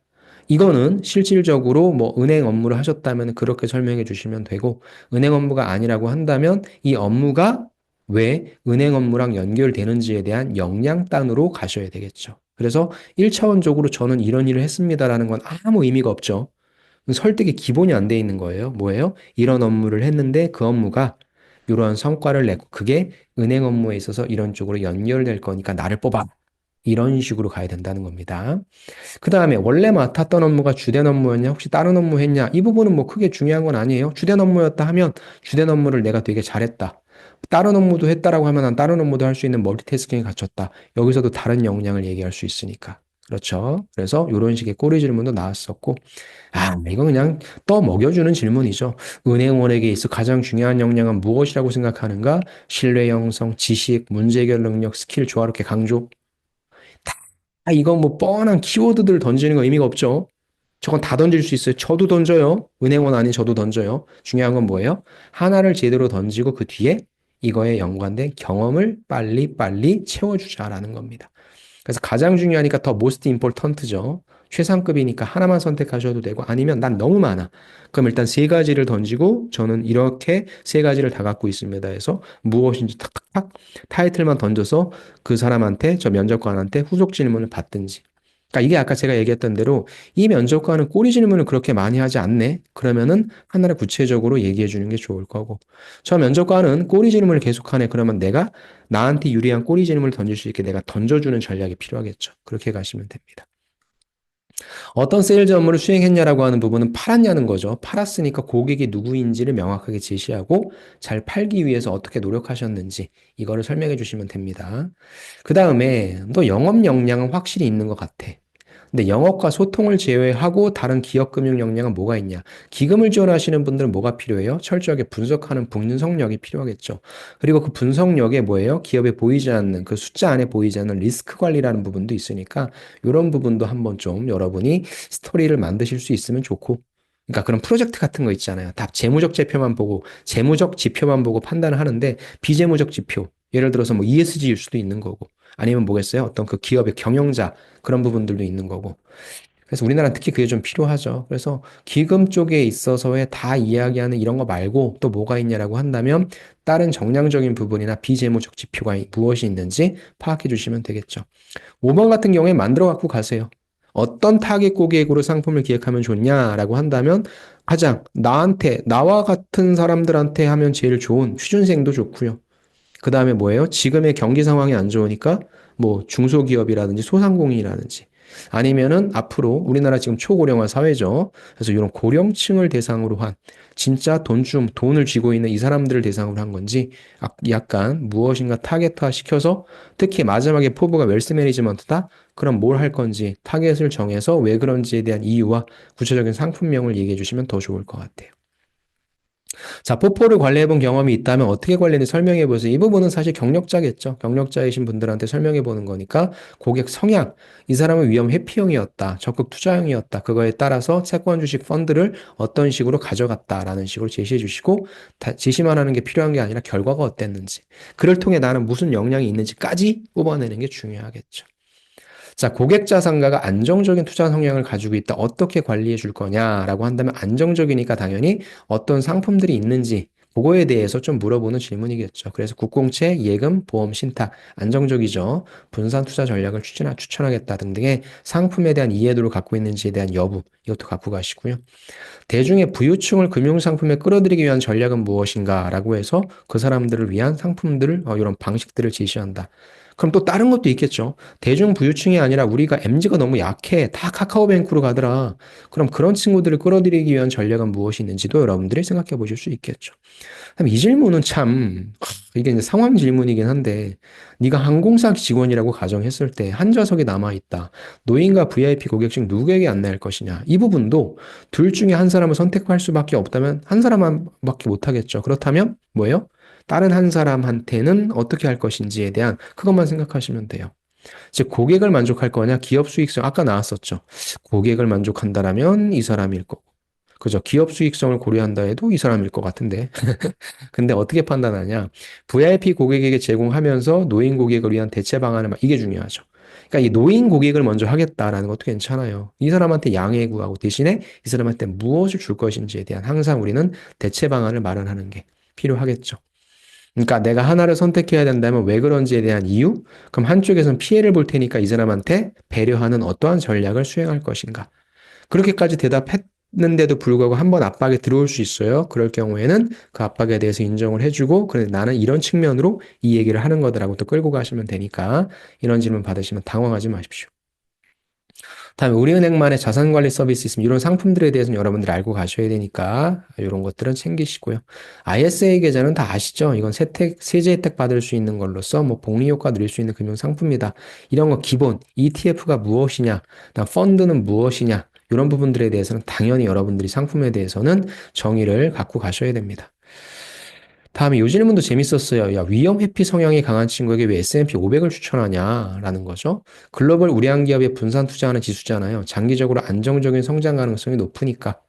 [SPEAKER 1] 이거는 실질적으로 뭐 은행 업무를 하셨다면 그렇게 설명해 주시면 되고, 은행 업무가 아니라고 한다면 이 업무가 왜 은행 업무랑 연결되는지에 대한 역량단으로 가셔야 되겠죠. 그래서 1차원적으로 저는 이런 일을 했습니다라는 건 아무 의미가 없죠. 설득이 기본이 안 돼 있는 거예요. 뭐예요? 이런 업무를 했는데 그 업무가 이러한 성과를 내고 그게 은행 업무에 있어서 이런 쪽으로 연결될 거니까 나를 뽑아. 이런 식으로 가야 된다는 겁니다. 그 다음에 원래 맡았던 업무가 주된 업무였냐? 혹시 다른 업무 했냐? 이 부분은 뭐 크게 중요한 건 아니에요. 주된 업무였다 하면 주된 업무를 내가 되게 잘했다. 다른 업무도 했다라고 하면 난 다른 업무도 할 수 있는 멀티태스킹이 갖췄다. 여기서도 다른 역량을 얘기할 수 있으니까. 그렇죠. 그래서 이런 식의 꼬리 질문도 나왔었고, 이건 그냥 떠먹여주는 질문이죠. 은행원에게 있어 가장 중요한 역량은 무엇이라고 생각하는가? 신뢰 형성, 지식, 문제 해결 능력, 스킬 조화롭게 강조. 이건 뭐 뻔한 키워드들 던지는 거 의미가 없죠. 저건 다 던질 수 있어요. 저도 던져요. 은행원 아닌 저도 던져요. 중요한 건 뭐예요? 하나를 제대로 던지고 그 뒤에 이거에 연관된 경험을 빨리빨리 채워주자라는 겁니다. 그래서 가장 중요하니까 더 most important죠. 최상급이니까 하나만 선택하셔도 되고, 아니면 난 너무 많아. 그럼 일단 세 가지를 던지고 저는 이렇게 세 가지를 다 갖고 있습니다 해서 무엇인지 탁탁탁 타이틀만 던져서 그 사람한테, 저 면접관한테 후속 질문을 받든지. 그러니까 이게 아까 제가 얘기했던 대로 이 면접관은 꼬리 질문을 그렇게 많이 하지 않네. 그러면은 하나를 구체적으로 얘기해 주는 게 좋을 거고. 저 면접관은 꼬리 질문을 계속하네. 그러면 내가 나한테 유리한 꼬리 질문을 던질 수 있게 내가 던져주는 전략이 필요하겠죠. 그렇게 가시면 됩니다. 어떤 세일즈 업무를 수행했냐라고 하는 부분은 팔았냐는 거죠. 팔았으니까 고객이 누구인지를 명확하게 제시하고 잘 팔기 위해서 어떻게 노력하셨는지 이거를 설명해 주시면 됩니다. 그 다음에 너 영업 역량은 확실히 있는 것 같아. 근데 영업과 소통을 제외하고 다른 기업 금융 역량은 뭐가 있냐? 기금을 지원하시는 분들은 뭐가 필요해요? 철저하게 분석하는 분석력이 필요하겠죠. 그리고 그 분석력에 뭐예요? 기업에 보이지 않는 그 숫자 안에 보이지 않는 리스크 관리라는 부분도 있으니까 이런 부분도 한번 좀 여러분이 스토리를 만드실 수 있으면 좋고 그러니까 그런 프로젝트 같은 거 있잖아요. 다 재무적 지표만 보고 재무적 지표만 보고 판단을 하는데 비재무적 지표 예를 들어서 뭐 ESG일 수도 있는 거고 아니면 뭐겠어요? 어떤 그 기업의 경영자 그런 부분들도 있는 거고. 그래서 우리나라는 특히 그게 좀 필요하죠. 그래서 기금 쪽에 있어서의 다 이야기하는 이런 거 말고 또 뭐가 있냐라고 한다면 다른 정량적인 부분이나 비재무적 지표가 무엇이 있는지 파악해 주시면 되겠죠. 5번 같은 경우에 만들어 갖고 가세요. 어떤 타겟 고객으로 상품을 기획하면 좋냐라고 한다면 가장 나한테, 나와 같은 사람들한테 하면 제일 좋은 취준생도 좋고요. 그 다음에 뭐예요? 지금의 경기 상황이 안 좋으니까 뭐 중소기업이라든지 소상공인이라든지 아니면은 앞으로 우리나라 지금 초고령화 사회죠. 그래서 이런 고령층을 대상으로 한 진짜 돈을 쥐고 있는 이 사람들을 대상으로 한 건지 약간 무엇인가 타겟화 시켜서 특히 마지막에 포부가 웰스 매니지먼트다? 그럼 뭘 할 건지 타겟을 정해서 왜 그런지에 대한 이유와 구체적인 상품명을 얘기해 주시면 더 좋을 것 같아요. 자, 포포를 관리해 본 경험이 있다면 어떻게 관리했는지 설명해 보세요. 이 부분은 사실 경력자겠죠. 경력자이신 분들한테 설명해 보는 거니까 고객 성향, 이 사람은 위험 회피형이었다, 적극 투자형이었다. 그거에 따라서 채권 주식 펀드를 어떤 식으로 가져갔다라는 식으로 제시해 주시고 제시만 하는 게 필요한 게 아니라 결과가 어땠는지, 그를 통해 나는 무슨 역량이 있는지까지 뽑아내는 게 중요하겠죠. 자, 고객 자산가가 안정적인 투자 성향을 가지고 있다. 어떻게 관리해 줄 거냐라고 한다면 안정적이니까 당연히 어떤 상품들이 있는지 그거에 대해서 좀 물어보는 질문이겠죠. 그래서 국공채, 예금, 보험, 신탁, 안정적이죠. 분산 투자 전략을 추천하겠다 등등의 상품에 대한 이해도를 갖고 있는지에 대한 여부, 이것도 갖고 가시고요. 대중의 부유층을 금융상품에 끌어들이기 위한 전략은 무엇인가라고 해서 그 사람들을 위한 상품들을, 이런 방식들을 제시한다. 그럼 또 다른 것도 있겠죠. 대중 부유층이 아니라 우리가 MZ가 너무 약해. 다 카카오뱅크로 가더라. 그럼 그런 친구들을 끌어들이기 위한 전략은 무엇이 있는지도 여러분들이 생각해 보실 수 있겠죠. 그럼 이 질문은 참 이게 이제 상황 질문이긴 한데 네가 항공사 직원이라고 가정했을 때 한 좌석이 남아 있다. 노인과 VIP 고객 중 누구에게 안내할 것이냐. 이 부분도 둘 중에 한 사람을 선택할 수밖에 없다면 한 사람밖에 못 하겠죠. 그렇다면 뭐예요? 다른 한 사람한테는 어떻게 할 것인지에 대한 그것만 생각하시면 돼요. 즉 고객을 만족할 거냐, 기업 수익성 아까 나왔었죠. 고객을 만족한다라면 이 사람일 거고. 그죠? 기업 수익성을 고려한다 해도 이 사람일 것 같은데. 근데 어떻게 판단하냐? VIP 고객에게 제공하면서 노인 고객을 위한 대체 방안을 이게 중요하죠. 그러니까 이 노인 고객을 먼저 하겠다라는 것도 괜찮아요. 이 사람한테 양해 구하고 대신에 이 사람한테 무엇을 줄 것인지에 대한 항상 우리는 대체 방안을 마련하는 게 필요하겠죠. 그러니까 내가 하나를 선택해야 된다면 왜 그런지에 대한 이유? 그럼 한쪽에서는 피해를 볼 테니까 이 사람한테 배려하는 어떠한 전략을 수행할 것인가? 그렇게까지 대답했는데도 불구하고 한 번 압박에 들어올 수 있어요. 그럴 경우에는 그 압박에 대해서 인정을 해주고, 그래, 나는 이런 측면으로 이 얘기를 하는 거더라고 또 끌고 가시면 되니까 이런 질문 받으시면 당황하지 마십시오. 다음에 우리은행만의 자산관리 서비스 있으면 이런 상품들에 대해서는 여러분들이 알고 가셔야 되니까 이런 것들은 챙기시고요. ISA 계좌는 다 아시죠? 이건 세제 혜택 받을 수 있는 걸로써 뭐 복리 효과 누릴 수 있는 금융 상품이다. 이런 거 기본, ETF가 무엇이냐, 펀드는 무엇이냐, 이런 부분들에 대해서는 당연히 여러분들이 상품에 대해서는 정의를 갖고 가셔야 됩니다. 다음에 요 질문도 재밌었어요. 야, 위험 회피 성향이 강한 친구에게 왜 S&P 500을 추천하냐라는 거죠. 글로벌 우량 기업에 분산 투자하는 지수잖아요. 장기적으로 안정적인 성장 가능성이 높으니까.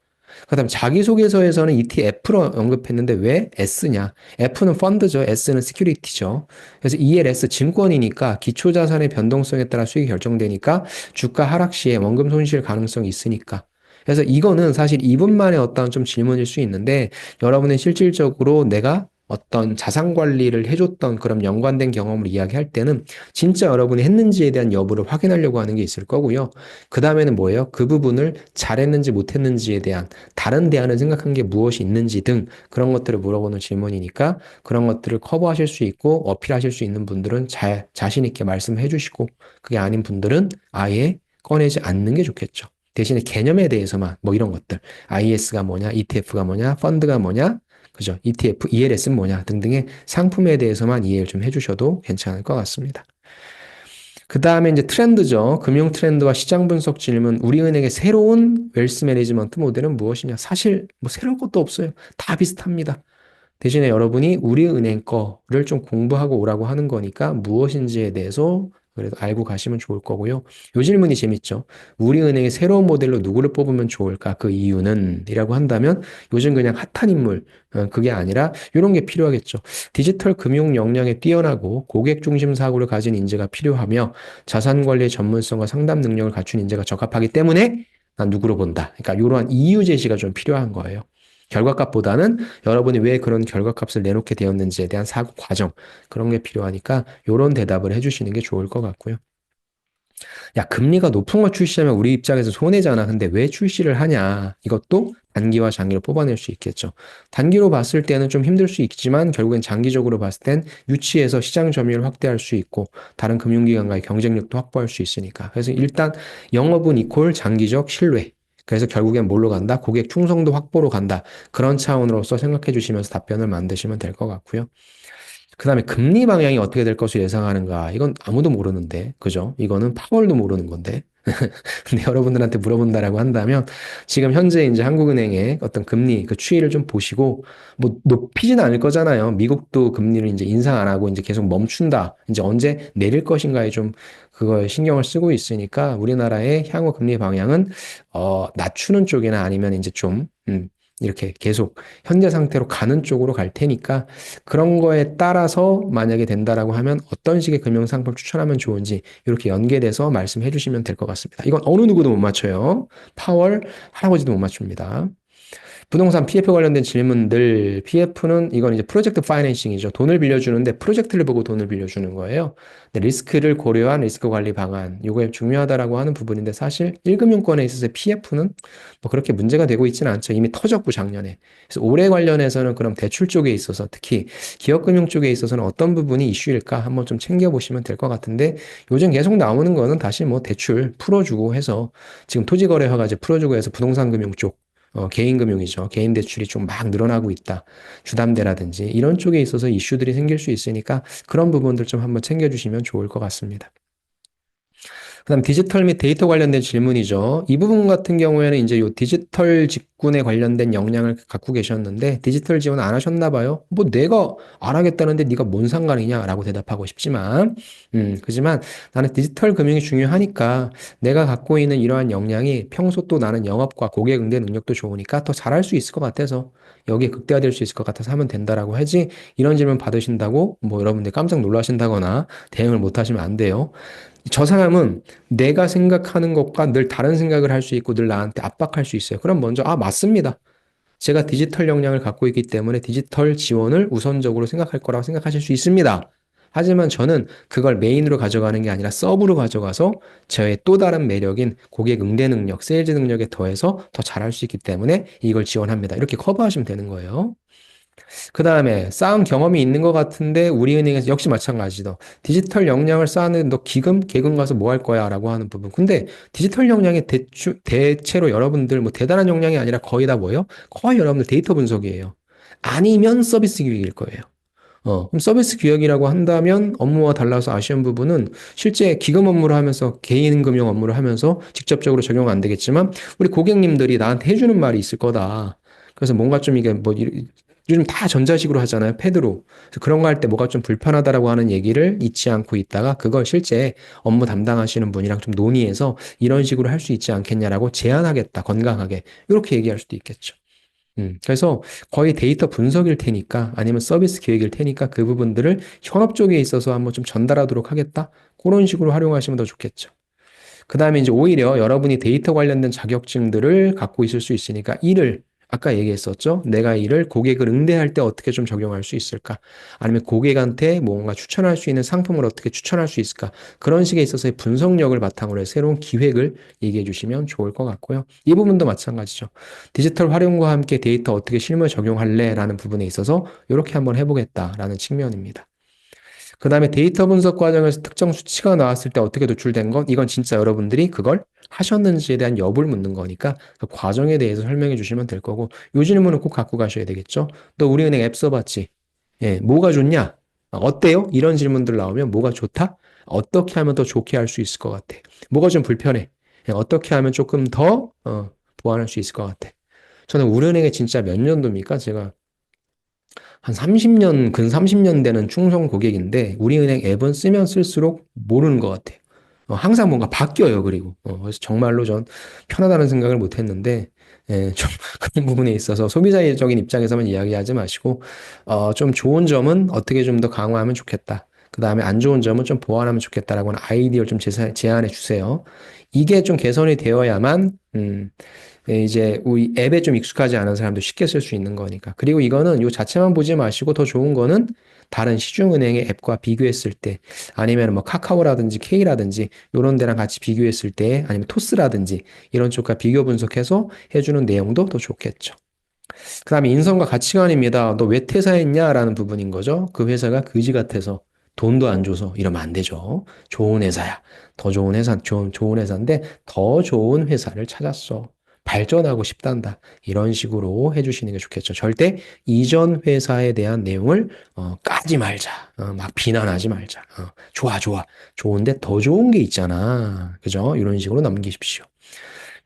[SPEAKER 1] 그다음 자기소개서에서는 ETF로 언급했는데 왜 S냐? F는 펀드죠. S는 시큐리티죠. 그래서 ELS 증권이니까 기초자산의 변동성에 따라 수익이 결정되니까 주가 하락 시에 원금 손실 가능성이 있으니까. 그래서 이거는 사실 이분만의 어떤 좀 질문일 수 있는데 여러분은 실질적으로 내가 어떤 자산 관리를 해줬던 그런 연관된 경험을 이야기할 때는 진짜 여러분이 했는지에 대한 여부를 확인하려고 하는 게 있을 거고요. 그 다음에는 뭐예요? 그 부분을 잘했는지 못했는지에 대한 다른 대안을 생각한 게 무엇이 있는지 등 그런 것들을 물어보는 질문이니까 그런 것들을 커버하실 수 있고 어필하실 수 있는 분들은 자신 있게 말씀해 주시고 그게 아닌 분들은 아예 꺼내지 않는 게 좋겠죠. 대신에 개념에 대해서만 뭐 이런 것들 IS가 뭐냐, ETF가 뭐냐, 펀드가 뭐냐, 그죠? ETF, ELS는 뭐냐 등등의 상품에 대해서만 이해를 좀 해주셔도 괜찮을 것 같습니다. 그 다음에 이제 트렌드죠. 금융 트렌드와 시장 분석 질문. 우리은행의 새로운 웰스 매니지먼트 모델은 무엇이냐? 사실 뭐 새로운 것도 없어요. 다 비슷합니다. 대신에 여러분이 우리은행 거를 좀 공부하고 오라고 하는 거니까 무엇인지에 대해서 그래도 알고 가시면 좋을 거고요. 요 질문이 재밌죠. 우리은행의 새로운 모델로 누구를 뽑으면 좋을까? 그 이유는? 이라고 한다면 요즘 그냥 핫한 인물, 그게 아니라 이런 게 필요하겠죠. 디지털 금융 역량에 뛰어나고 고객 중심 사고를 가진 인재가 필요하며 자산 관리 전문성과 상담 능력을 갖춘 인재가 적합하기 때문에 난 누구로 본다. 그러니까 이러한 이유 제시가 좀 필요한 거예요. 결과값보다는 여러분이 왜 그런 결과값을 내놓게 되었는지에 대한 사고 과정, 그런 게 필요하니까 이런 대답을 해주시는 게 좋을 것 같고요. 야, 금리가 높은 거 출시하면 우리 입장에서 손해잖아. 근데 왜 출시를 하냐? 이것도 단기와 장기로 뽑아낼 수 있겠죠. 단기로 봤을 때는 좀 힘들 수 있지만 결국엔 장기적으로 봤을 땐 유치해서 시장 점유율을 확대할 수 있고 다른 금융기관과의 경쟁력도 확보할 수 있으니까. 그래서 일단 영업은 이퀄 장기적 신뢰. 그래서 결국엔 뭘로 간다? 고객 충성도 확보로 간다. 그런 차원으로서 생각해 주시면서 답변을 만드시면 될 것 같고요. 그 다음에 금리 방향이 어떻게 될 것을 예상하는가? 이건 아무도 모르는데, 그죠? 이거는 파월도 모르는 건데. 근데 여러분들한테 물어본다라고 한다면, 지금 현재 이제 한국은행의 어떤 금리 그 추이를 좀 보시고, 뭐 높이진 않을 거잖아요. 미국도 금리를 이제 인상 안 하고 이제 계속 멈춘다. 이제 언제 내릴 것인가에 좀 그걸 신경을 쓰고 있으니까 우리나라의 향후 금리 방향은, 낮추는 쪽이나 아니면 이제 좀, 이렇게 계속 현재 상태로 가는 쪽으로 갈 테니까 그런 거에 따라서 만약에 된다라고 하면 어떤 식의 금융상품 추천하면 좋은지 이렇게 연계돼서 말씀해 주시면 될 것 같습니다. 이건 어느 누구도 못 맞춰요. 파월 할아버지도 못 맞춥니다. 부동산 PF 관련된 질문들, PF는 이건 이제 프로젝트 파이낸싱이죠. 돈을 빌려주는데 프로젝트를 보고 돈을 빌려주는 거예요. 근데 리스크를 고려한 리스크 관리 방안, 이거에 중요하다라고 하는 부분인데 사실 1금융권에 있어서 PF는 뭐 그렇게 문제가 되고 있지는 않죠. 이미 터졌고 작년에. 그래서 올해 관련해서는 그럼 대출 쪽에 있어서 특히 기업금융 쪽에 있어서는 어떤 부분이 이슈일까 한번 좀 챙겨보시면 될 것 같은데 요즘 계속 나오는 거는 다시 뭐 대출 풀어주고 해서 지금 토지거래화가 이제 풀어주고 해서 부동산 금융 쪽 개인 금융이죠. 개인 대출이 좀 막 늘어나고 있다. 주담대라든지 이런 쪽에 있어서 이슈들이 생길 수 있으니까 그런 부분들 좀 한번 챙겨주시면 좋을 것 같습니다. 그다음 디지털 및 데이터 관련된 질문이죠. 이 부분 같은 경우에는 이제 요 디지털 직군에 관련된 역량을 갖고 계셨는데 디지털 지원 안 하셨나 봐요. 뭐 내가 안 하겠다는데 네가 뭔 상관이냐라고 대답하고 싶지만, 그지만 나는 디지털 금융이 중요하니까 내가 갖고 있는 이러한 역량이 평소 또 나는 영업과 고객 응대 능력도 좋으니까 더 잘할 수 있을 것 같아서 여기에 극대화될 수 있을 것 같아서 하면 된다라고 하지 이런 질문 받으신다고 뭐 여러분들 깜짝 놀라신다거나 대응을 못 하시면 안 돼요. 저 사람은 내가 생각하는 것과 늘 다른 생각을 할 수 있고 늘 나한테 압박할 수 있어요. 그럼 먼저, 맞습니다. 제가 디지털 역량을 갖고 있기 때문에 디지털 지원을 우선적으로 생각할 거라고 생각하실 수 있습니다. 하지만 저는 그걸 메인으로 가져가는 게 아니라 서브로 가져가서 저의 또 다른 매력인 고객 응대 능력, 세일즈 능력에 더해서 더 잘할 수 있기 때문에 이걸 지원합니다. 이렇게 커버하시면 되는 거예요. 그 다음에 쌓은 경험이 있는 것 같은데 우리은행에서 역시 마찬가지죠. 디지털 역량을 쌓는 너 기금, 계금 가서 뭐 할 거야? 라고 하는 부분. 근데 디지털 역량의 대체로 여러분들 뭐 대단한 역량이 아니라 거의 다 뭐예요? 거의 여러분들 데이터 분석이에요. 아니면 서비스 기획일 거예요. 그럼 서비스 기획이라고 한다면 업무와 달라서 아쉬운 부분은 실제 기금 업무를 하면서 개인 금융 업무를 하면서 직접적으로 적용 안 되겠지만 우리 고객님들이 나한테 해주는 말이 있을 거다. 그래서 뭔가 좀 이게 뭐 요즘 다 전자식으로 하잖아요. 패드로. 그래서 그런 거 할 때 뭐가 좀 불편하다라고 하는 얘기를 잊지 않고 있다가 그걸 실제 업무 담당하시는 분이랑 좀 논의해서 이런 식으로 할 수 있지 않겠냐라고 제안하겠다. 건강하게. 이렇게 얘기할 수도 있겠죠. 그래서 거의 데이터 분석일 테니까 아니면 서비스 기획일 테니까 그 부분들을 현업 쪽에 있어서 한번 좀 전달하도록 하겠다. 그런 식으로 활용하시면 더 좋겠죠. 그 다음에 이제 오히려 여러분이 데이터 관련된 자격증들을 갖고 있을 수 있으니까 이를 아까 얘기했었죠. 내가 이를 고객을 응대할 때 어떻게 좀 적용할 수 있을까? 아니면 고객한테 뭔가 추천할 수 있는 상품을 어떻게 추천할 수 있을까? 그런 식에 있어서의 분석력을 바탕으로 해서 새로운 기획을 얘기해 주시면 좋을 것 같고요. 이 부분도 마찬가지죠. 디지털 활용과 함께 데이터 어떻게 실무에 적용할래? 라는 부분에 있어서 이렇게 한번 해보겠다라는 측면입니다. 그 다음에 데이터 분석 과정에서 특정 수치가 나왔을 때 어떻게 도출된 건 이건 진짜 여러분들이 그걸 하셨는지에 대한 여부를 묻는 거니까 그 과정에 대해서 설명해 주시면 될 거고 요 질문은 꼭 갖고 가셔야 되겠죠. 너 우리은행 앱 써봤지? 예, 뭐가 좋냐? 어때요? 이런 질문들 나오면 뭐가 좋다? 어떻게 하면 더 좋게 할 수 있을 것 같아? 뭐가 좀 불편해? 어떻게 하면 조금 더 보완할 수 있을 것 같아? 저는 우리은행에 진짜 몇 년도입니까? 제가 한 30년, 근 30년 되는 충성 고객인데, 우리은행 앱은 쓰면 쓸수록 모르는 것 같아요. 항상 뭔가 바뀌어요, 그리고. 그래서 정말로 전 편하다는 생각을 못 했는데, 좀 그런 부분에 있어서 소비자적인 입장에서만 이야기하지 마시고, 좀 좋은 점은 어떻게 좀 더 강화하면 좋겠다. 그 다음에 안 좋은 점은 좀 보완하면 좋겠다라고 하는 아이디어를 좀 제안해 주세요. 이게 좀 개선이 되어야만, 이제 우리 앱에 좀 익숙하지 않은 사람도 쉽게 쓸 수 있는 거니까. 그리고 이거는 요 자체만 보지 마시고 더 좋은 거는 다른 시중은행의 앱과 비교했을 때 아니면 뭐 카카오라든지 K라든지 이런 데랑 같이 비교했을 때 아니면 토스라든지 이런 쪽과 비교 분석해서 해주는 내용도 더 좋겠죠. 그 다음에 인성과 가치관입니다. 너 왜 퇴사했냐라는 부분인 거죠. 그 회사가 그지 같아서 돈도 안 줘서 이러면 안 되죠. 좋은 회사야. 더 좋은 회사, 좋은 회사인데 더 좋은 회사를 찾았어. 발전하고 싶단다. 이런 식으로 해주시는 게 좋겠죠. 절대 이전 회사에 대한 내용을 까지 말자. 막 비난하지 말자. 좋아, 좋아. 좋은데 더 좋은 게 있잖아. 그죠? 이런 식으로 넘기십시오.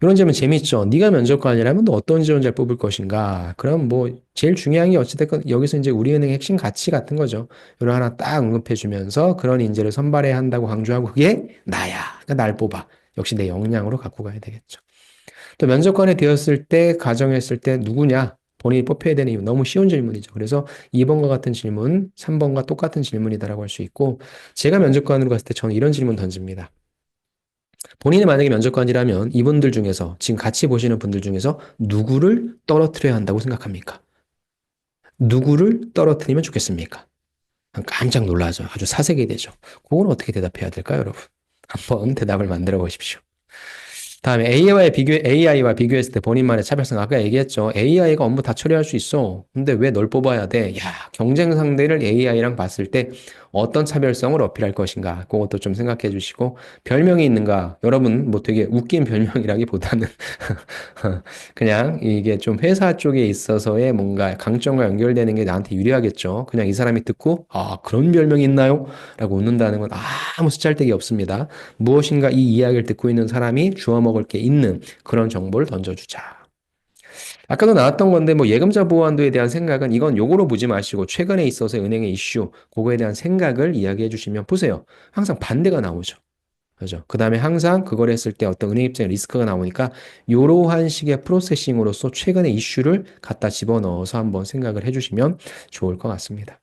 [SPEAKER 1] 이런 질문 재밌죠. 네가 면접관이라면 너 어떤 지원자를 뽑을 것인가? 그럼 뭐 제일 중요한 게 어찌됐건 여기서 이제 우리은행의 핵심 가치 같은 거죠. 이걸 하나 딱 언급해 주면서 그런 인재를 선발해야 한다고 강조하고 그게 나야. 그러니까 날 뽑아. 역시 내 역량으로 갖고 가야 되겠죠. 또 면접관이 되었을 때 가정했을 때 누구냐? 본인이 뽑혀야 되는 이유 너무 쉬운 질문이죠. 그래서 2번과 같은 질문, 3번과 똑같은 질문이다라고 할 수 있고 제가 면접관으로 갔을 때 저는 이런 질문 던집니다. 본인이 만약에 면접관이라면 이분들 중에서 지금 같이 보시는 분들 중에서 누구를 떨어뜨려야 한다고 생각합니까? 누구를 떨어뜨리면 좋겠습니까? 깜짝 놀라죠. 아주 사색이 되죠. 그건 어떻게 대답해야 될까요, 여러분? 한번 대답을 만들어 보십시오. 다음에 AI와 비교했을 때 본인만의 차별성. 아까 얘기했죠. AI가 업무 다 처리할 수 있어. 근데 왜 널 뽑아야 돼? 야, 경쟁 상대를 AI랑 봤을 때 어떤 차별성을 어필할 것인가. 그것도 좀 생각해 주시고. 별명이 있는가? 여러분, 뭐 되게 웃긴 별명이라기보다는 그냥 이게 좀 회사 쪽에 있어서의 뭔가 강점과 연결되는 게 나한테 유리하겠죠. 그냥 이 사람이 듣고, 아, 그런 별명이 있나요? 라고 웃는다는 건 아무 쓰잘데기 없습니다. 무엇인가 이 이야기를 듣고 있는 사람이 주워 먹을 게 있는 그런 정보를 던져주자. 아까도 나왔던 건데 뭐 예금자 보호한도에 대한 생각은 이건 요거로 보지 마시고 최근에 있어서 은행의 이슈, 그거에 대한 생각을 이야기해 주시면 보세요. 항상 반대가 나오죠. 그죠? 그 다음에 항상 그걸 했을 때 어떤 은행 입장에 리스크가 나오니까 이러한 식의 프로세싱으로서 최근의 이슈를 갖다 집어넣어서 한번 생각을 해주시면 좋을 것 같습니다.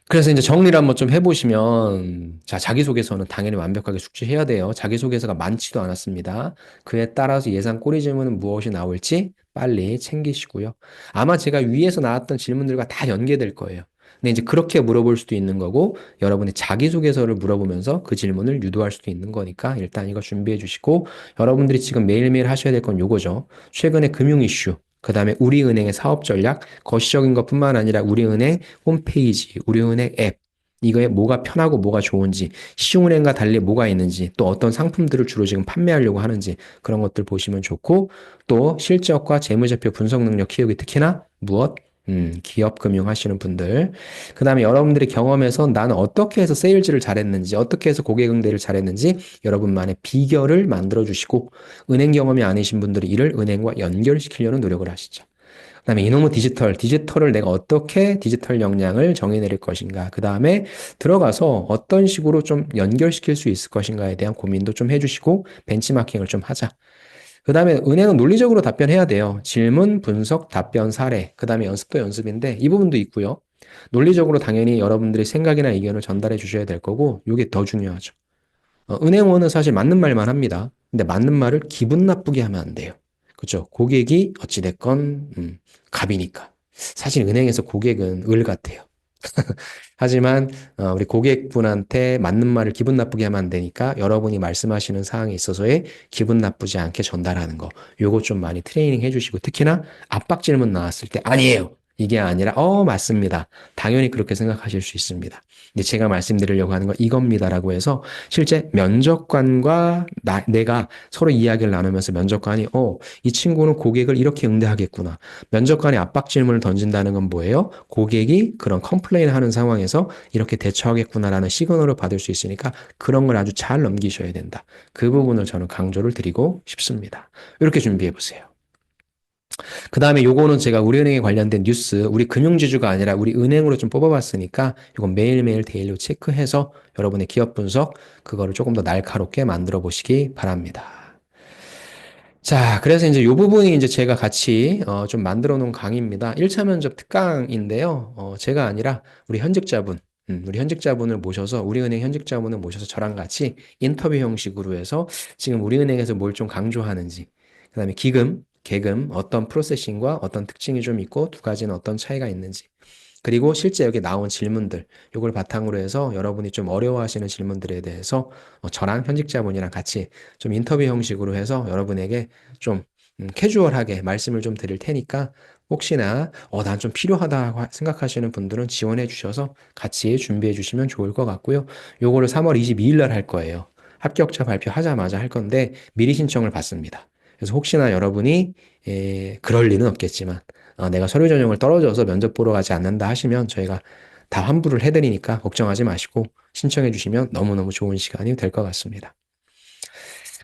[SPEAKER 1] 그래서 이제 정리를 한번 좀 해보시면, 자, 자기소개서는 당연히 완벽하게 숙지해야 돼요. 자기소개서가 많지도 않았습니다. 그에 따라서 예상 꼬리 질문은 무엇이 나올지 빨리 챙기시고요. 아마 제가 위에서 나왔던 질문들과 다 연계될 거예요. 근데 이제 그렇게 물어볼 수도 있는 거고, 여러분의 자기소개서를 물어보면서 그 질문을 유도할 수도 있는 거니까 일단 이거 준비해 주시고, 여러분들이 지금 매일매일 하셔야 될 건 요거죠. 최근에 금융 이슈, 그 다음에 우리은행의 사업 전략, 거시적인 것뿐만 아니라 우리은행 홈페이지, 우리은행 앱, 이거에 뭐가 편하고 뭐가 좋은지, 시중은행과 달리 뭐가 있는지, 또 어떤 상품들을 주로 지금 판매하려고 하는지 그런 것들 보시면 좋고, 또 실적과 재무제표 분석 능력 키우기 특히나 무엇? 기업 금융 하시는 분들. 그 다음에 여러분들의 경험에서 나는 어떻게 해서 세일즈를 잘했는지, 어떻게 해서 고객 응대를 잘했는지 여러분만의 비결을 만들어 주시고, 은행 경험이 아니신 분들이 이를 은행과 연결시키려는 노력을 하시죠. 그다음에 이놈의 디지털을 내가 어떻게 디지털 역량을 정의내릴 것인가. 그다음에 들어가서 어떤 식으로 좀 연결시킬 수 있을 것인가에 대한 고민도 좀 해주시고 벤치마킹을 좀 하자. 그다음에 은행은 논리적으로 답변해야 돼요. 질문, 분석, 답변, 사례. 그다음에 연습도 연습인데 이 부분도 있고요. 논리적으로 당연히 여러분들의 생각이나 의견을 전달해 주셔야 될 거고 이게 더 중요하죠. 은행원은 사실 맞는 말만 합니다. 근데 맞는 말을 기분 나쁘게 하면 안 돼요. 그렇죠? 고객이 어찌됐건 갑이니까. 사실 은행에서 고객은 을 같아요. 하지만 우리 고객분한테 맞는 말을 기분 나쁘게 하면 안 되니까 여러분이 말씀하시는 사항에 있어서의 기분 나쁘지 않게 전달하는 거. 요거 좀 많이 트레이닝 해주시고 특히나 압박 질문 나왔을 때 아니에요. 이게 아니라, 맞습니다. 당연히 그렇게 생각하실 수 있습니다. 근데 제가 말씀드리려고 하는 건 이겁니다라고 해서 실제 면접관과 내가 서로 이야기를 나누면서 면접관이, 이 친구는 고객을 이렇게 응대하겠구나. 면접관이 압박 질문을 던진다는 건 뭐예요? 고객이 그런 컴플레인 하는 상황에서 이렇게 대처하겠구나라는 시그널을 받을 수 있으니까 그런 걸 아주 잘 넘기셔야 된다. 그 부분을 저는 강조를 드리고 싶습니다. 이렇게 준비해 보세요. 그 다음에 요거는 제가 우리은행에 관련된 뉴스, 우리 금융지주가 아니라 우리 은행으로 좀 뽑아봤으니까 이건 매일매일 데일리로 체크해서 여러분의 기업 분석, 그거를 조금 더 날카롭게 만들어 보시기 바랍니다. 자, 그래서 이제 요 부분이 이제 제가 같이 좀 만들어 놓은 강의입니다. 1차 면접 특강인데요. 제가 아니라 우리 현직자분, 우리 현직자분을 모셔서, 우리은행 현직자분을 모셔서 저랑 같이 인터뷰 형식으로 해서 지금 우리은행에서 뭘 좀 강조하는지, 그다음에 기금, 계금, 어떤 프로세싱과 어떤 특징이 좀 있고 두 가지는 어떤 차이가 있는지, 그리고 실제 여기 나온 질문들, 요걸 바탕으로 해서 여러분이 좀 어려워하시는 질문들에 대해서 저랑 현직자분이랑 같이 좀 인터뷰 형식으로 해서 여러분에게 좀 캐주얼하게 말씀을 좀 드릴 테니까 혹시나 난 좀 필요하다고 생각하시는 분들은 지원해 주셔서 같이 준비해 주시면 좋을 것 같고요. 요거를 3월 22일 날 할 거예요. 합격자 발표하자마자 할 건데 미리 신청을 받습니다. 그래서 혹시나 여러분이 그럴 리는 없겠지만 내가 서류 전형을 떨어져서 면접 보러 가지 않는다 하시면 저희가 다 환불을 해드리니까 걱정하지 마시고 신청해 주시면 너무너무 좋은 시간이 될 것 같습니다.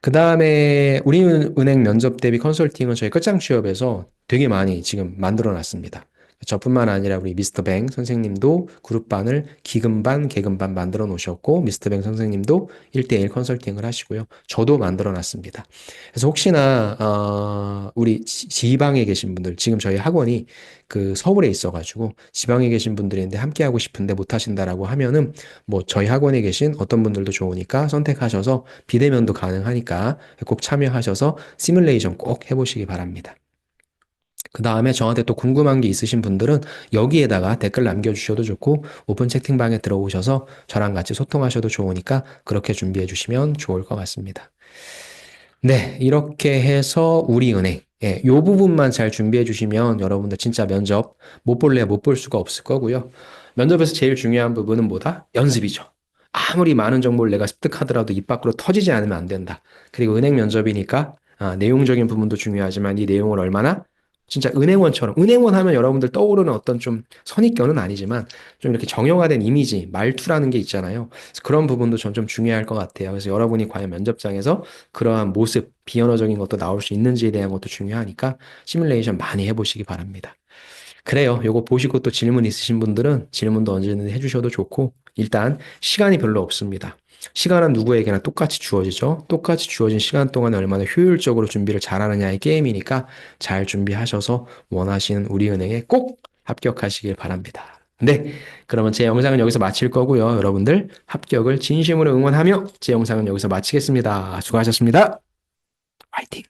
[SPEAKER 1] 그 다음에 우리은행 면접 대비 컨설팅은 저희 끝장 취업에서 되게 많이 지금 만들어 놨습니다. 저뿐만 아니라 우리 미스터 뱅 선생님도 그룹반을 기금반, 계금반 만들어 놓으셨고, 미스터 뱅 선생님도 1대1 컨설팅을 하시고요. 저도 만들어 놨습니다. 그래서 혹시나, 우리 지방에 계신 분들, 지금 저희 학원이 그 서울에 있어가지고, 지방에 계신 분들인데 함께 하고 싶은데 못 하신다라고 하면은, 뭐 저희 학원에 계신 어떤 분들도 좋으니까 선택하셔서 비대면도 가능하니까 꼭 참여하셔서 시뮬레이션 꼭 해보시기 바랍니다. 그 다음에 저한테 또 궁금한 게 있으신 분들은 여기에다가 댓글 남겨주셔도 좋고 오픈 채팅방에 들어오셔서 저랑 같이 소통하셔도 좋으니까 그렇게 준비해 주시면 좋을 것 같습니다. 네, 이렇게 해서 우리은행 요 부분만 잘 준비해 주시면 여러분들 진짜 면접 못 볼래 못 볼 수가 없을 거고요. 면접에서 제일 중요한 부분은 뭐다? 연습이죠. 아무리 많은 정보를 내가 습득하더라도 입 밖으로 터지지 않으면 안 된다. 그리고 은행 면접이니까 내용적인 부분도 중요하지만 이 내용을 얼마나 진짜 은행원처럼 은행원 하면 여러분들 떠오르는 어떤 좀 선입견은 아니지만 좀 이렇게 정형화된 이미지, 말투라는 게 있잖아요. 그래서 그런 부분도 전 좀 중요할 것 같아요. 그래서 여러분이 과연 면접장에서 그러한 모습, 비언어적인 것도 나올 수 있는지에 대한 것도 중요하니까 시뮬레이션 많이 해보시기 바랍니다. 그래요. 요거 보시고 또 질문 있으신 분들은 질문도 언제든지 해주셔도 좋고, 일단 시간이 별로 없습니다. 시간은 누구에게나 똑같이 주어지죠. 똑같이 주어진 시간 동안에 얼마나 효율적으로 준비를 잘하느냐의 게임이니까 잘 준비하셔서 원하시는 우리은행에 꼭 합격하시길 바랍니다. 네. 그러면 제 영상은 여기서 마칠 거고요. 여러분들 합격을 진심으로 응원하며 제 영상은 여기서 마치겠습니다. 수고하셨습니다. 화이팅!